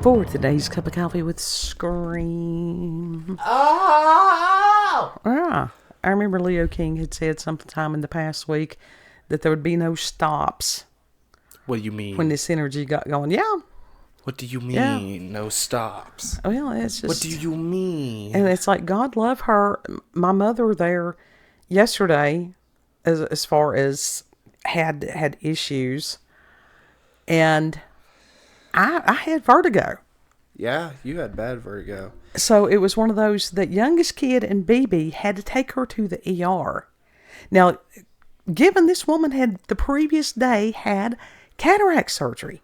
For today's cup of coffee with Scream. Oh! Yeah. I remember Leo King had said sometime in the past week that there would be no stops What do you mean? when this energy got going. Yeah. What do you mean? Yeah. No stops. Well, it's just... What do you mean? And it's like, God love her. My mother there yesterday, as far as had issues, and I had vertigo. Yeah, you had bad vertigo. So it was one of those, the youngest kid and BB had to take her to the ER. Now, given this woman had the previous day had cataract surgery,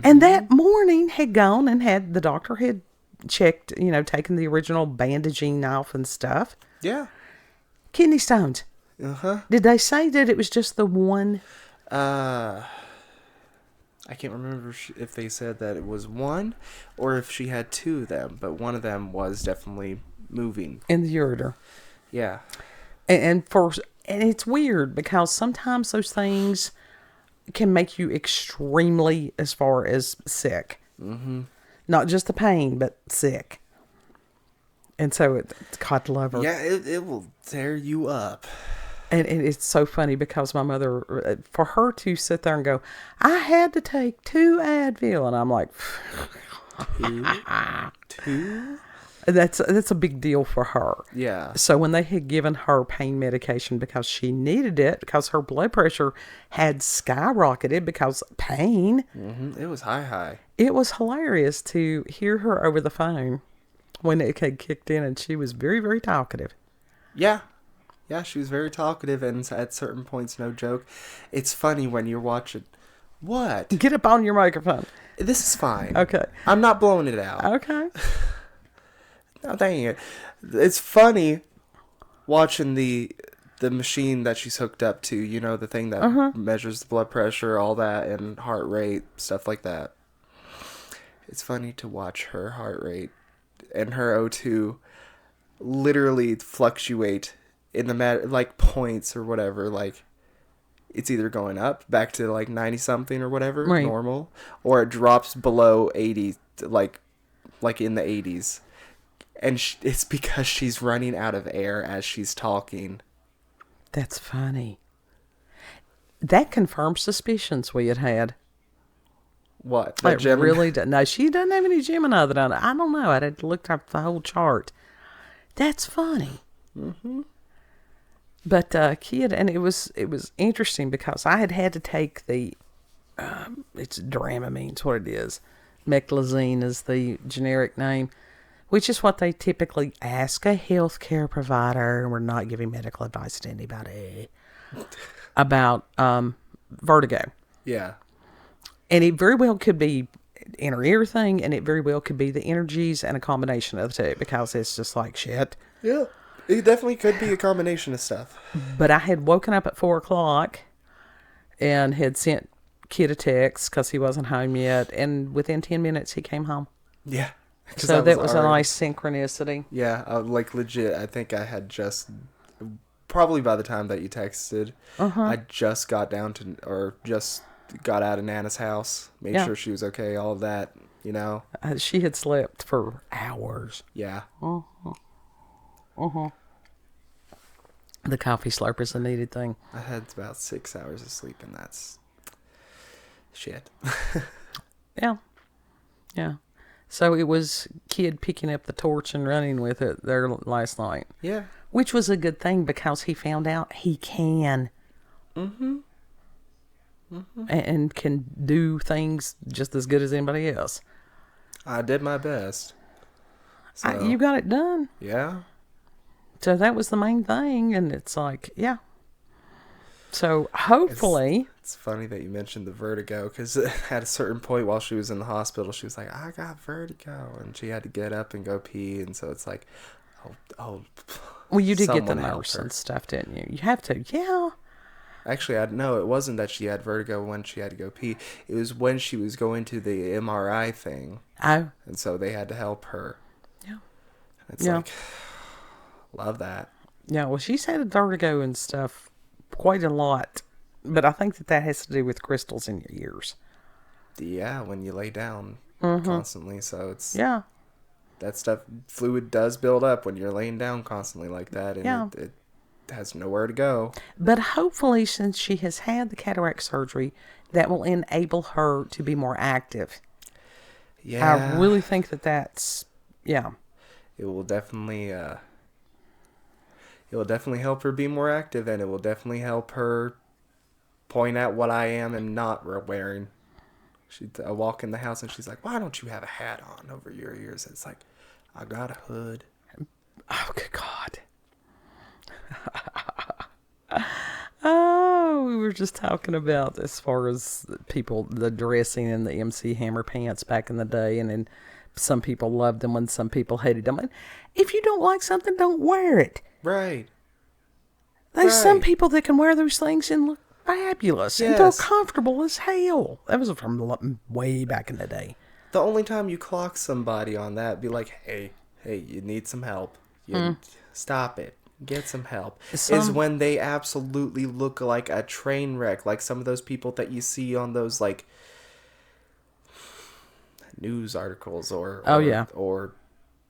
and that morning had gone and had, the doctor had checked, taken the original bandaging off and stuff. Yeah. Kidney stones. Uh-huh. Did they say that it was just the one? I can't remember if they said that it was one or if she had two of them, but one of them was definitely moving. In the ureter. Yeah. And it's weird because sometimes those things can make you extremely, as far as sick. Mm-hmm. Not just the pain, but sick. And so God love her. Yeah, it will tear you up. And it's so funny because my mother, for her to sit there and go, I had to take 2 Advil. And I'm like, Two? That's a big deal for her. Yeah. So when they had given her pain medication because she needed it, because her blood pressure had skyrocketed because pain. Mm-hmm. It was high. It was hilarious to hear her over the phone when it had kicked in, and she was very, very talkative. Yeah. Yeah, she was very talkative, and at certain points, no joke. It's funny when you're watching. What? Get up on your microphone. This is fine. Okay. I'm not blowing it out. Okay. No, dang it. It's funny watching the machine that she's hooked up to, the thing that measures the blood pressure, all that, and heart rate, stuff like that. It's funny to watch her heart rate and her O2 literally fluctuate in the matter, like points or whatever. Like, it's either going up back to like 90 something or whatever, right, normal, or it drops below 80, like in the 80s. And it's because she's running out of air as she's talking. That's funny. That confirms suspicions we had had. What? It really does. No, she doesn't have any Gemini that I don't know. I had looked up the whole chart. That's funny. Mm-hmm. But kid, and it was interesting because I had to take the, it's Dramamine's what it is. Meclizine is the generic name, which is what they typically ask a healthcare provider, and we're not giving medical advice to anybody, about vertigo. Yeah. And it very well could be inner ear thing, and it very well could be the energies and a combination of the two, because it's just like shit. Yeah. It definitely could be a combination of stuff. But I had woken up at 4:00 and had sent Kid a text because he wasn't home yet. And within 10 minutes, he came home. Yeah. So that was a nice synchronicity. Yeah. Like legit, I think I had just, probably by the time that you texted, I just got down to, or just got out of Nana's house, made sure she was okay, all of that, She had slept for hours. Yeah. The coffee slurper's a needed thing. I had about 6 hours of sleep, and that's shit. Yeah. So it was Kid picking up the torch and running with it there last night. Yeah. Which was a good thing because he found out he can. And can do things just as good as anybody else. I did my best. So, You got it done. Yeah. So that was the main thing, and it's like, yeah. So hopefully... It's funny that you mentioned the vertigo, because at a certain point while she was in the hospital, she was like, I got vertigo, and she had to get up and go pee, and so it's like, oh well, you did get the nurse and stuff, didn't you? You have to, yeah. Actually, no, it wasn't that she had vertigo when she had to go pee. It was when she was going to the MRI thing. Oh. And so they had to help her. Yeah. It's like... Love that. Yeah, well, she's had vertigo and stuff quite a lot. But I think that has to do with crystals in your ears. Yeah, when you lay down. constantly. So it's Yeah. that stuff, fluid does build up when you're laying down constantly like that, and Yeah. it has nowhere to go. But hopefully, since she has had the cataract surgery, that will enable her to be more active. Yeah. I really think that's, yeah. It will definitely help her be more active, and it will definitely help her point out what I am and not wearing. I walk in the house and she's like, "Why don't you have a hat on over your ears?" It's like, I got a hood. Oh, good God. Oh, we were just talking about as far as people, the dressing in the MC Hammer pants back in the day, and then some people loved them and some people hated them. And if you don't like something, don't wear it. Right. There's some people that can wear those things and look fabulous. And they're Yes. comfortable as hell. That was from way back in the day. The only time you clock somebody on that, be like, hey, you need some help. Stop it. Get some help. Is when they absolutely look like a train wreck. Like some of those people that you see on those, like, news articles or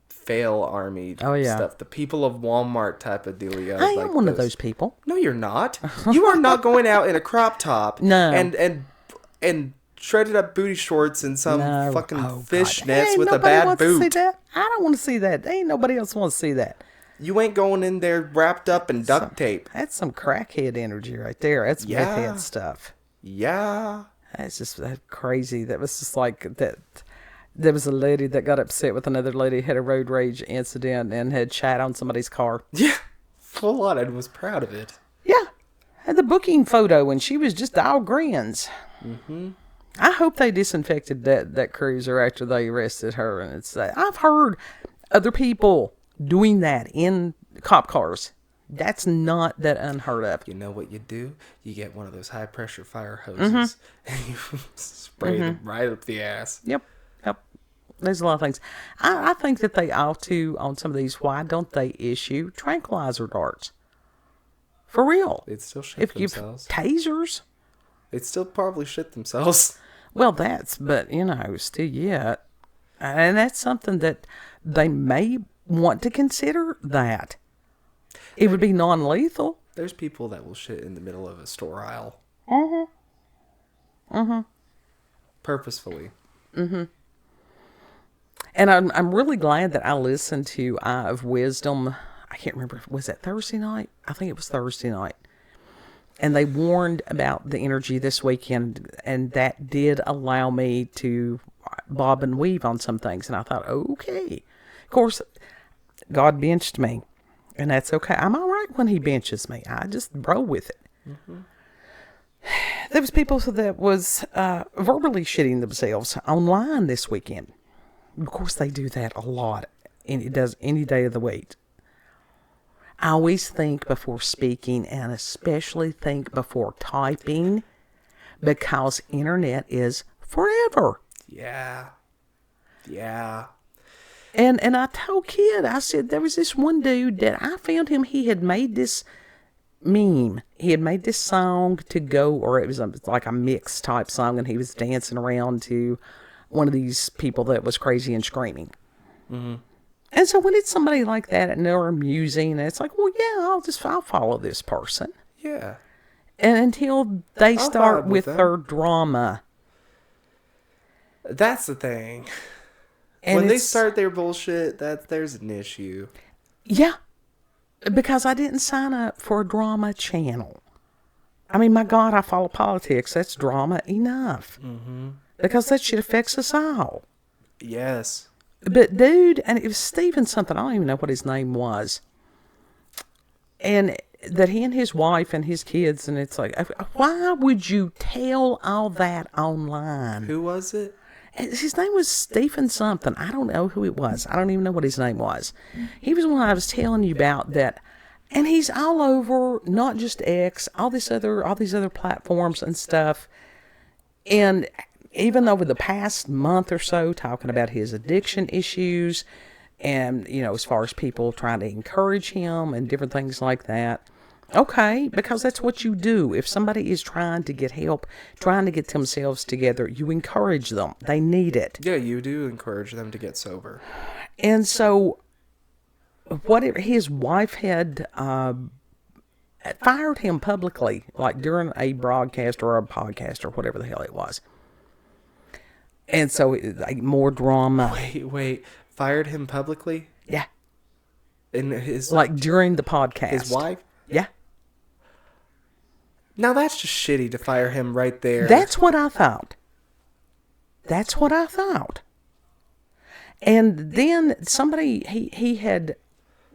fail army stuff. The people of Walmart type of dealio. I am one of those people. No, you're not. You are not going out in a crop top and shredded up booty shorts and some fucking fishnets with a bad boot. See that. I don't want to see that. Ain't nobody else wants to see that. You ain't going in there wrapped up in duct tape. That's some crackhead energy right there. That's meth head stuff. Yeah. That's just crazy. That was just like that. There was a lady that got upset with another lady, had a road rage incident, and had shat on somebody's car. Yeah. Full on, and was proud of it. Yeah. Had the booking photo, and she was just all grins. Mm-hmm. I hope they disinfected that cruiser after they arrested her. And I've heard other people doing that in cop cars. That's not that unheard of. You know what you do? You get one of those high pressure fire hoses and you spray them right up the ass. Yep. There's a lot of things. I think that they ought to, on some of these, why don't they issue tranquilizer darts? For real. They'd still shit themselves. Tasers. They'd still probably shit themselves. Well, but, still yet. And that's something that they may want to consider that. It would be non-lethal. There's people that will shit in the middle of a store aisle. Purposefully. And I'm really glad that I listened to Eye of Wisdom. I can't remember. Was it Thursday night? I think it was Thursday night. And they warned about the energy this weekend, and that did allow me to bob and weave on some things. And I thought, okay. Of course, God benched me, and that's okay. I'm all right when he benches me. I just roll with it. There was people that was verbally shitting themselves online this weekend. Of course, they do that a lot, and it does any day of the week. I always think before speaking, and especially think before typing, because internet is forever. Yeah. And I told Kid, I said, there was this one dude that I found him, he had made this meme. He had made this song to go, or it was like a mix type song, and he was dancing around to one of these people that was crazy and screaming. And so when it's somebody like that and they're amusing, it's like, well, yeah, I'll follow this person. Yeah. And until they start with their drama. That's the thing. And when they start their bullshit, there's an issue. Yeah. Because I didn't sign up for a drama channel. I mean, my God, I follow politics. That's drama enough. Because that shit affects us all. Yes. But dude, and it was Steven something, I don't even know what his name was. And that he and his wife and his kids, and it's like, why would you tell all that online? Who was it? His name was Stephen something. I don't know who it was. I don't even know what his name was. He was the one I was telling you about that. And he's all over, not just X, all these other platforms and stuff. And even over the past month or so, talking about his addiction issues and, as far as people trying to encourage him and different things like that. Okay, because that's what you do. If somebody is trying to get help, trying to get themselves together, you encourage them. They need it. Yeah, you do encourage them to get sober. And so, whatever, his wife had fired him publicly, like during a broadcast or a podcast or whatever the hell it was. And so, like, more drama. Wait. Fired him publicly? Yeah. In his... Like, during the podcast. His wife? Yeah. Now, that's just shitty to fire him right there. That's what I thought. And then somebody, he had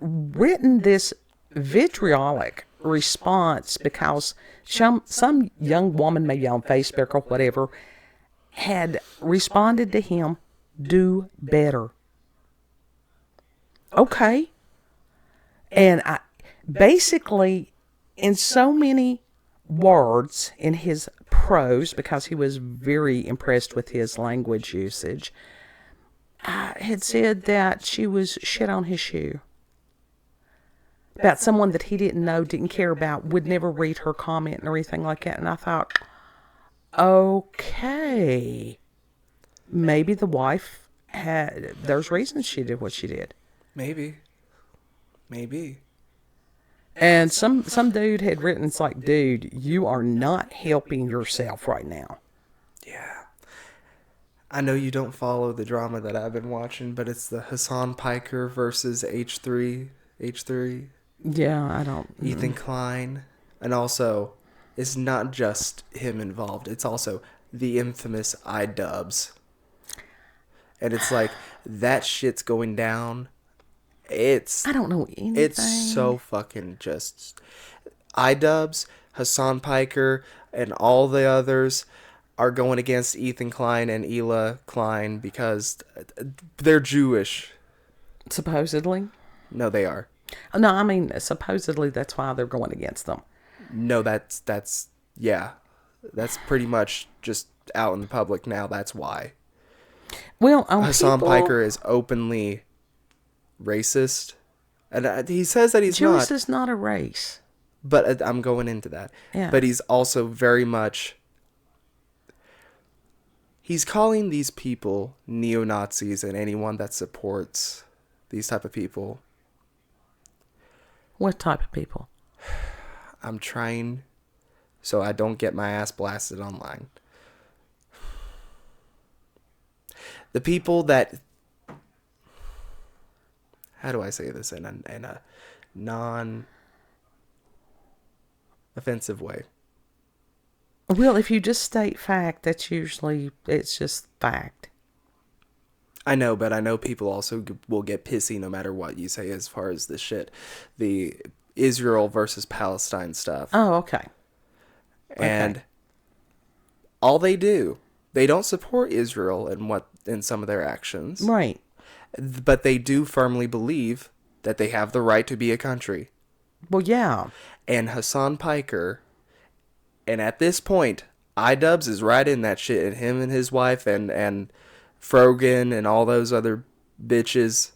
written this vitriolic response because some young woman, maybe on Facebook or whatever, had responded to him, "Do better." Okay. And I basically, in so many words in his prose, because he was very impressed with his language usage, had said that she was shit on his shoe. About someone that he didn't know, didn't care about, would never read her comment or anything like that. And I thought, okay, maybe the wife there's reasons she did what she did. Maybe. And some dude had written, it's like, dude, you are not helping yourself right now. Yeah. I know you don't follow the drama that I've been watching, but it's the Hassan Piker versus H3. Yeah, I don't. Ethan Klein. And also, it's not just him involved. It's also the infamous iDubbbz. And it's like, that shit's going down. I don't know anything. It's so fucking just... iDubbbz, Hassan Piker, and all the others are going against Ethan Klein and Hila Klein because they're Jewish. Supposedly? No, they are. No, I mean, supposedly that's why they're going against them. No, that's yeah. That's pretty much just out in the public now. That's why. Well, Hassan Piker is openly racist. And he says that he's Jewish not. is not a race. But I'm going into that. Yeah. But he's also very much... He's calling these people neo-Nazis and anyone that supports these type of people. What type of people? I'm trying so I don't get my ass blasted online. The people that... How do I say this in a non-offensive way? Well, if you just state fact, it's just fact. I know, but I know people also will get pissy no matter what you say as far as this shit. The Israel versus Palestine stuff. Oh, okay. And all they don't support Israel in some of their actions. Right. But they do firmly believe that they have the right to be a country. Well, yeah. And Hassan Piker, and at this point, iDubbbz is right in that shit, and him and his wife and Frogan and all those other bitches,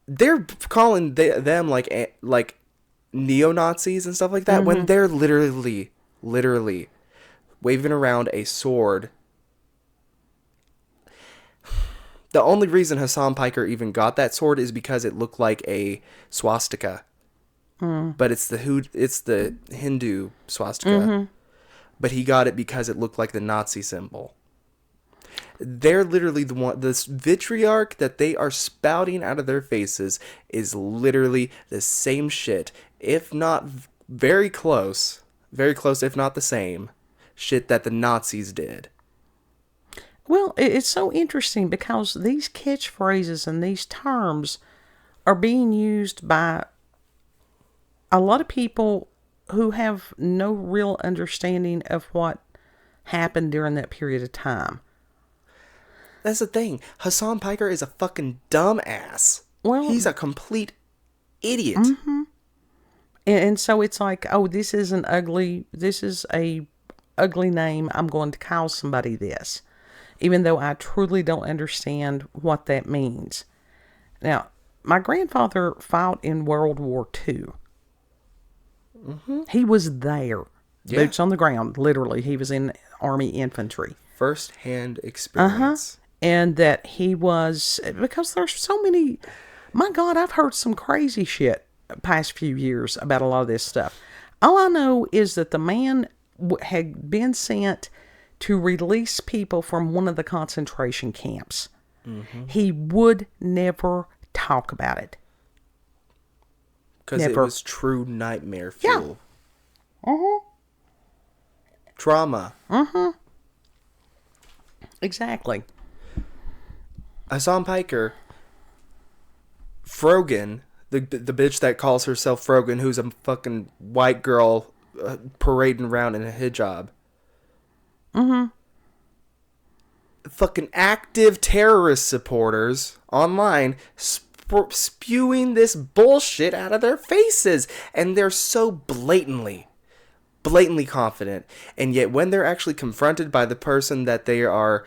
they're calling them like neo-Nazis and stuff like that, when they're literally waving around a sword. The only reason Hassan Piker even got that sword is because it looked like a swastika. But it's the Hindu swastika. But he got it because it looked like the Nazi symbol. They're literally this vitriolic that they are spouting out of their faces is literally the same shit, if not very close, if not the same shit that the Nazis did. Well, it's so interesting because these catchphrases and these terms are being used by a lot of people who have no real understanding of what happened during that period of time. That's the thing. Hassan Piker is a fucking dumbass. Well, he's a complete idiot. Mm-hmm. And so it's like, oh, this is a ugly name. I'm going to call somebody this, even though I truly don't understand what that means. Now, my grandfather fought in World War II. He was there. Yeah. Boots on the ground, literally. He was in Army infantry. First-hand experience. And that he was, because there's so many, my God, I've heard some crazy shit past few years about a lot of this stuff. All I know is that the man had been sent to release people from one of the concentration camps. He would never talk about it. Because it was true nightmare fuel. Yeah. Trauma. Exactly. I saw on Piker, Frogan, the bitch that calls herself Frogan, who's a fucking white girl parading around in a hijab. Fucking active terrorist supporters online spewing this bullshit out of their faces. And they're so blatantly confident. And yet when they're actually confronted by the person that they are,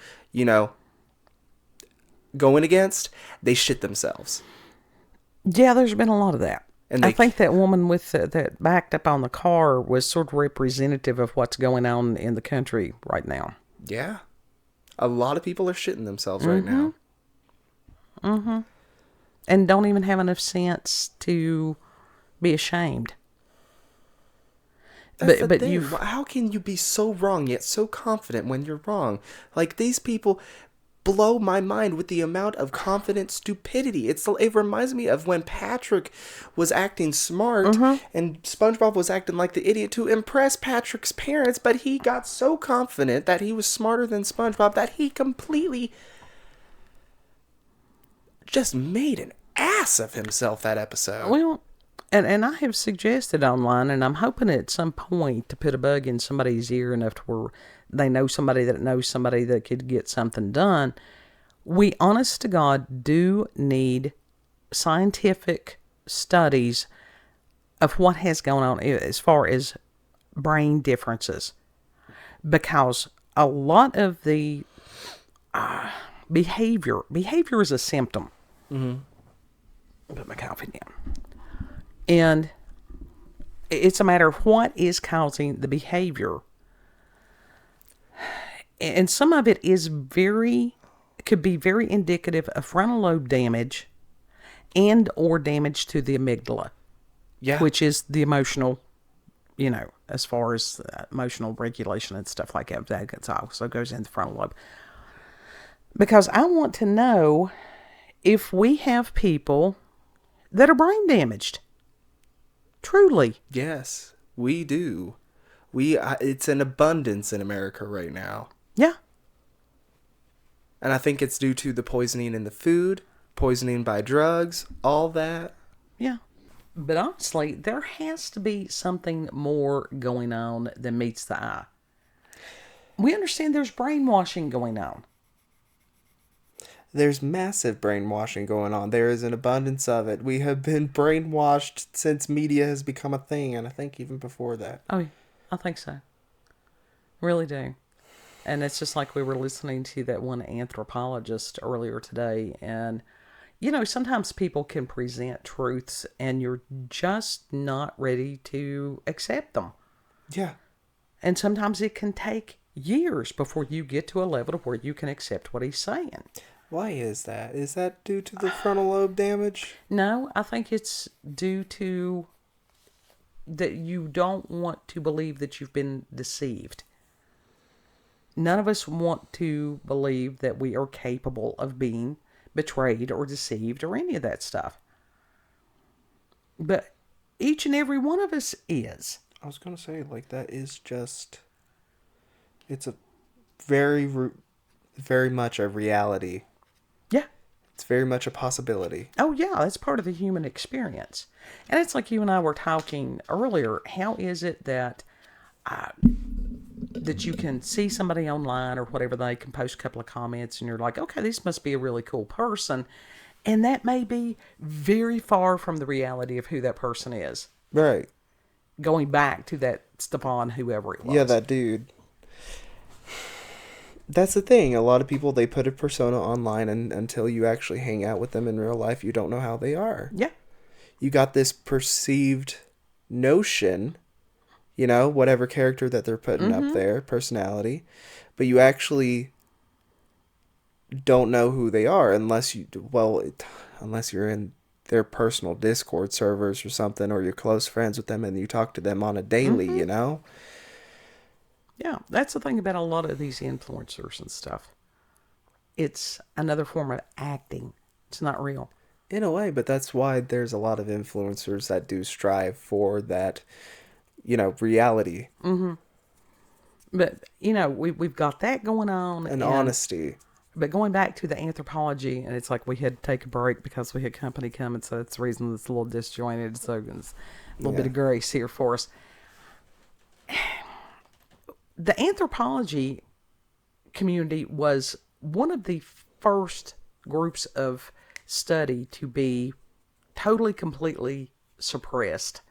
going against, they shit themselves. Yeah, there's been a lot of that. And I think that woman with that backed up on the car was sort of representative of what's going on in the country right now. Yeah. A lot of people are shitting themselves right now. And don't even have enough sense to be ashamed. That's the but thing. you, How can you be so wrong yet so confident when you're wrong? Like, these people blow my mind with the amount of confident stupidity. It reminds me of when Patrick was acting smart and SpongeBob was acting like the idiot to impress Patrick's parents, but he got so confident that he was smarter than SpongeBob that he completely just made an ass of himself that episode. well, and I have suggested online, and I'm hoping at some point to put a bug in somebody's ear enough to where they know somebody that could get something done. We, honest to God, do need scientific studies of what has gone on as far as brain differences. Because a lot of the behavior is a symptom. Put my coffee down. And it's a matter of what is causing the behavior. And some of it could be very indicative of frontal lobe damage and or damage to the amygdala. Yeah. Which is the emotional, as far as emotional regulation and stuff like that. That also goes in the frontal lobe. Because I want to know if we have people that are brain damaged. Truly. Yes, we do. It's an abundance in America right now. Yeah. And I think it's due to the poisoning in the food, poisoning by drugs, all that. Yeah. But honestly, there has to be something more going on than meets the eye. We understand there's brainwashing going on. There's massive brainwashing going on. There is an abundance of it. We have been brainwashed since media has become a thing, and I think even before that. Oh, I think so. Really do. And it's just like we were listening to that one anthropologist earlier today, and sometimes people can present truths and you're just not ready to accept them. Yeah. And sometimes it can take years before you get to a level where you can accept what he's saying. Why is that? Is that due to the frontal lobe damage? No, I think it's due to that you don't want to believe that you've been deceived. None of us want to believe that we are capable of being betrayed or deceived or any of that stuff. But each and every one of us is. I was going to say, that is just... It's a very, very much a reality. Yeah. It's very much a possibility. Oh, yeah, that's part of the human experience. And it's like you and I were talking earlier. How is it that that you can see somebody online or whatever, they can post a couple of comments and you're like, okay, this must be a really cool person. And that may be very far from the reality of who that person is. Right. Going back to that Stefan, whoever it was. Yeah, that dude. That's the thing. A lot of people, they put a persona online, and until you actually hang out with them in real life, you don't know how they are. Yeah. You got this perceived notion You know, whatever character that they're putting up there, personality. But you actually don't know who they are unless unless you're in their personal Discord servers or something, or you're close friends with them and you talk to them on a daily, you know? Yeah, that's the thing about a lot of these influencers and stuff. It's another form of acting. It's not real. In a way, but that's why there's a lot of influencers that do strive for that, reality But, we've got that going on. and honesty. But going back to the anthropology, and it's like we had to take a break because we had company coming, so that's the reason it's a little disjointed. So it's a little bit of grace here for us. The anthropology community was one of the first groups of study to be totally, completely suppressed.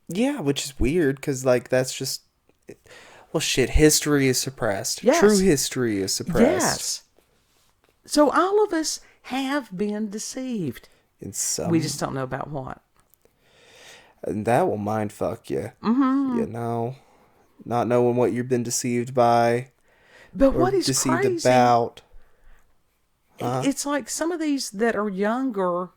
Yeah, which is weird because, that's just. Well, shit, history is suppressed. Yes. True history is suppressed. Yes. So all of us have been deceived. In some. We just don't know about what. And that will mind fuck you. Not knowing what you've been deceived by. But or what is deceived crazy, about. it's like some of these that are younger,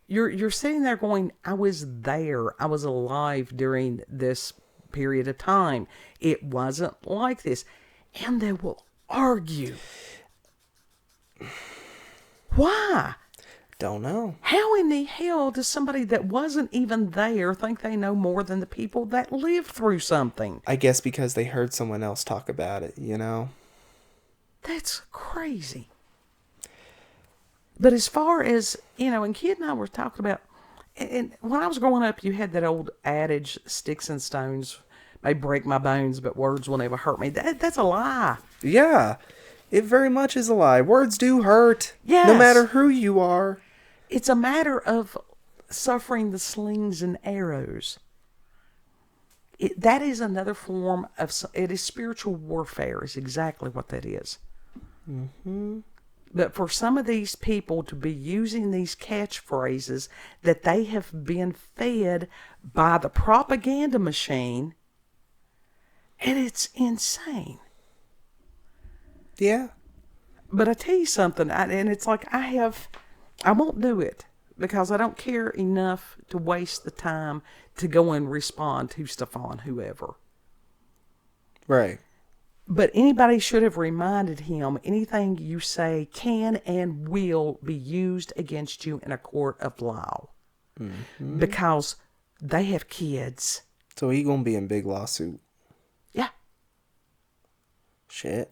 you're sitting there going, I was there. I was alive during this period of time. It wasn't like this. And they will argue. Why? Don't know. How in the hell does somebody that wasn't even there think they know more than the people that lived through something? I guess because they heard someone else talk about it, That's crazy. But as far as, and Kid and I were talking about, and when I was growing up, you had that old adage, sticks and stones may break my bones, but words will never hurt me. That's a lie. Yeah, it very much is a lie. Words do hurt. Yes. No matter who you are. It's a matter of suffering the slings and arrows. That is another form of, it is spiritual warfare is exactly what that is. But for some of these people to be using these catchphrases that they have been fed by the propaganda machine, and it's insane. Yeah. But I tell you something, and it's like I won't do it because I don't care enough to waste the time to go and respond to Stefan, whoever. Right. But anybody should have reminded him anything you say can and will be used against you in a court of law. Because they have kids. So he gonna be in big lawsuit. Yeah. Shit.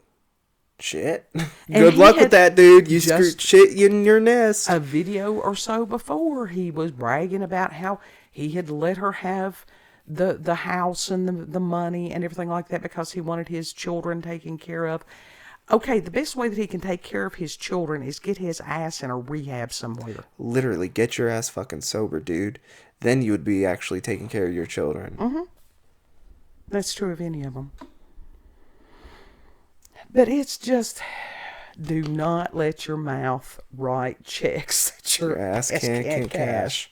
Good luck with that, dude. You screwed shit in your nest. A video or so before, he was bragging about how he had let her have the house and the money and everything like that because he wanted his children taken care of. Okay, the best way that he can take care of his children is get his ass in a rehab somewhere. Literally, get your ass fucking sober, dude. Then you would be actually taking care of your children. That's true of any of them. But it's just, do not let your mouth write checks that your ass can't cash.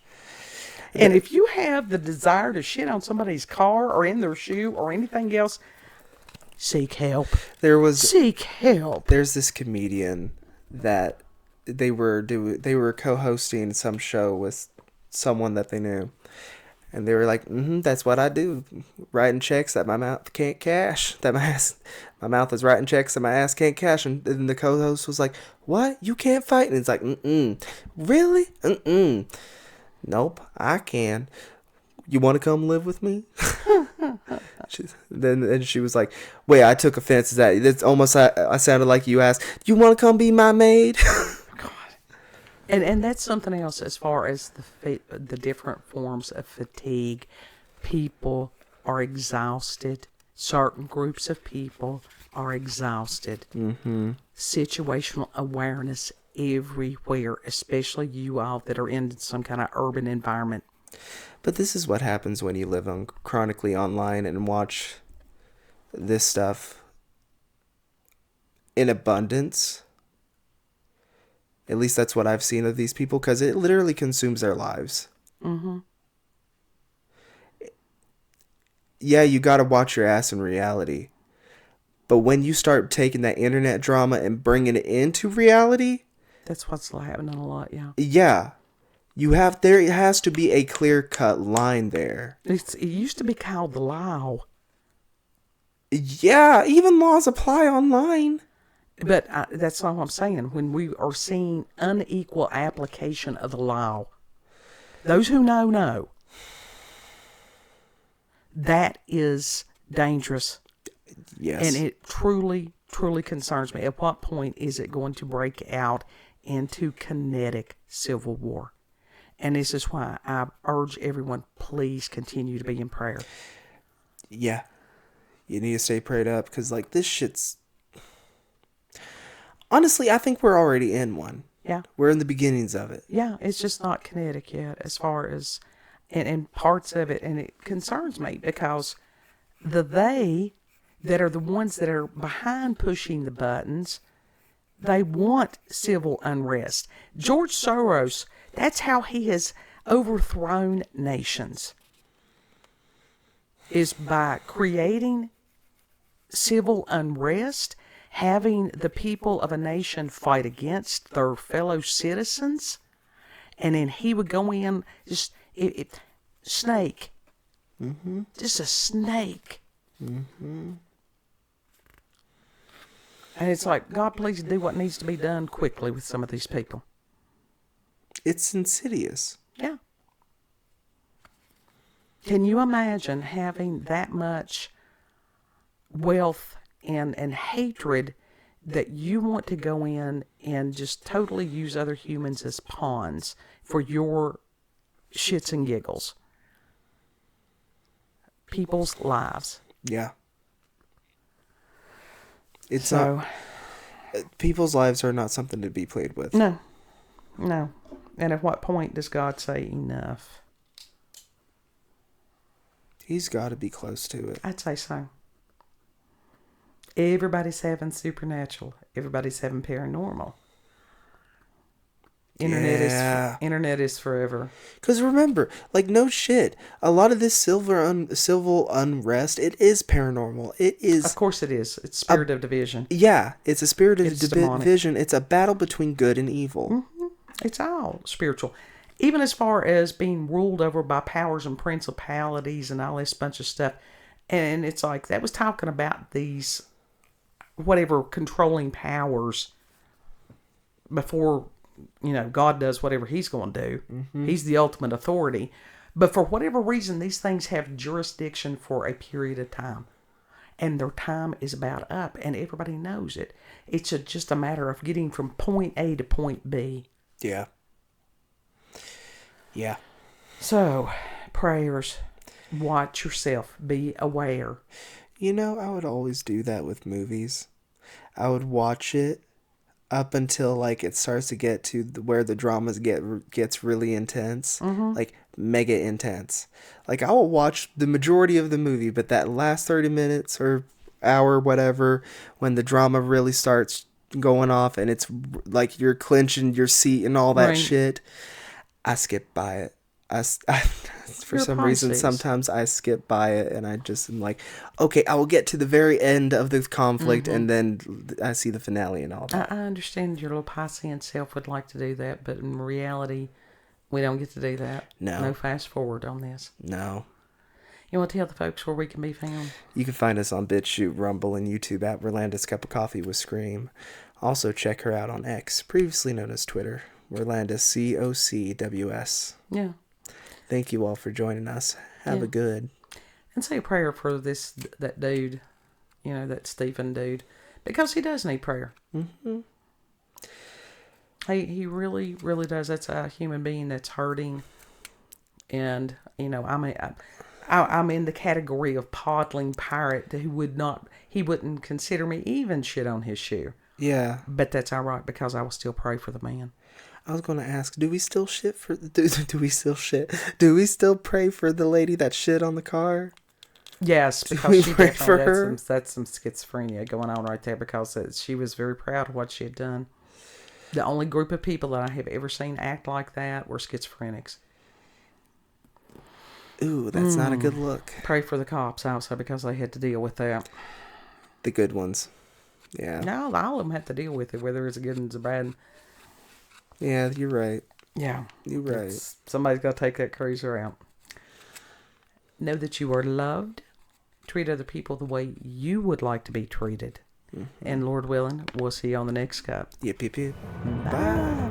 And if you have the desire to shit on somebody's car or in their shoe or anything else, seek help. Seek help. There's this comedian that they were co-hosting some show with someone that they knew. And they were like, that's what I do. Writing checks that my mouth can't cash. My mouth is writing checks that my ass can't cash. And the co-host was like, what? You can't fight? And it's like, really? Nope, I can. You want to come live with me? Then she was like, wait, I took offense to that. It's almost, I sounded like you asked, you want to come be my maid? God. And that's something else as far as the different forms of fatigue. People are exhausted. Certain groups of people are exhausted. Situational awareness everywhere, especially you all that are in some kind of urban environment. But this is what happens when you live chronically online and watch this stuff in abundance. At least that's what I've seen of these people, because it literally consumes their lives. yeah, you got to watch your ass in reality. But when you start taking that internet drama and bringing it into reality, That's what's happening a lot, yeah. yeah, there has to be a clear-cut line there. It used to be called the law. Yeah, even laws apply online. But that's not what I'm saying. When we are seeing unequal application of the law, those who know. That is dangerous. Yes. And it truly, truly concerns me. At what point is it going to break out into kinetic civil war? And this is why I urge everyone, please continue to be in prayer. Yeah. You need to stay prayed up because, like, this shit's... Honestly, I think we're already in one. Yeah. We're in the beginnings of it. Yeah, it's just not kinetic yet as far as... And parts of it, and it concerns me because they that are the ones that are behind pushing the buttons, they want civil unrest. George Soros, that's how he has overthrown nations, is by creating civil unrest, having the people of a nation fight against their fellow citizens, and then he would go in, just snake. Mm-hmm. Just a snake. Mm-hmm. And it's like, God, please do what needs to be done quickly with some of these people. It's insidious. Yeah. Can you imagine having that much wealth and hatred that you want to go in and just totally use other humans as pawns for your shits and giggles? People's lives. Yeah. It's not... People's lives are not something to be played with. No. And at what point does God say enough? He's got to be close to it. I'd say so. Everybody's having supernatural. Everybody's having paranormal. Internet is forever. Because remember, like, no shit, a lot of this civil unrest, it is paranormal. It is. Of course it is. It's spirit of division. Yeah, it's a spirit of division. Demonic. It's a battle between good and evil. Mm-hmm. It's all spiritual. Even as far as being ruled over by powers and principalities and all this bunch of stuff. And it's like, that was talking about these, whatever, controlling powers before, God does whatever he's going to do. Mm-hmm. He's the ultimate authority. But for whatever reason, these things have jurisdiction for a period of time. And their time is about up. And everybody knows it. It's just a matter of getting from point A to point B. Yeah. Yeah. So, prayers. Watch yourself. Be aware. I would always do that with movies. I would watch it up until, like, it starts to get to where the dramas gets really intense. Mm-hmm. Like, mega intense. Like, I will watch the majority of the movie, but that last 30 minutes or hour, whatever, when the drama really starts going off and it's like you're clenching your seat and all that shit, I skip by it. For some reason, sometimes I skip by it and I just am like, okay, I will get to the very end of the conflict, mm-hmm. and then I see the finale and all that. I understand your little Piscean self would like to do that, but in reality, we don't get to do that. No fast forward on this. No. You want to tell the folks where we can be found? You can find us on BitChute, Rumble, and YouTube at Rolanda's Cup of Coffee with Scream. Also, check her out on X, previously known as Twitter, Rolanda COCWS. Yeah. Thank you all for joining us. Have a good. And say a prayer for that dude, that Stephen dude, because he does need prayer. Mm-hmm. He really, really does. That's a human being that's hurting, and I'm in the category of podling pirate who wouldn't consider me even shit on his shoe. Yeah. But that's all right because I will still pray for the man. I was going to ask, do we still shit for... Do we still shit? Do we still pray for the lady that shit on the car? Yes, because she definitely that's some schizophrenia going on right there because she was very proud of what she had done. The only group of people that I have ever seen act like that were schizophrenics. Ooh, that's not a good look. Pray for the cops also because they had to deal with that. The good ones. Yeah. No, all of them have to deal with it, whether it's a good and a bad. Yeah, you're right. Yeah. You're right. Somebody's got to take that cruiser out. Know that you are loved. Treat other people the way you would like to be treated. And Lord willing, we'll see you on the next cup. Yip, yip, yip. Bye. Bye.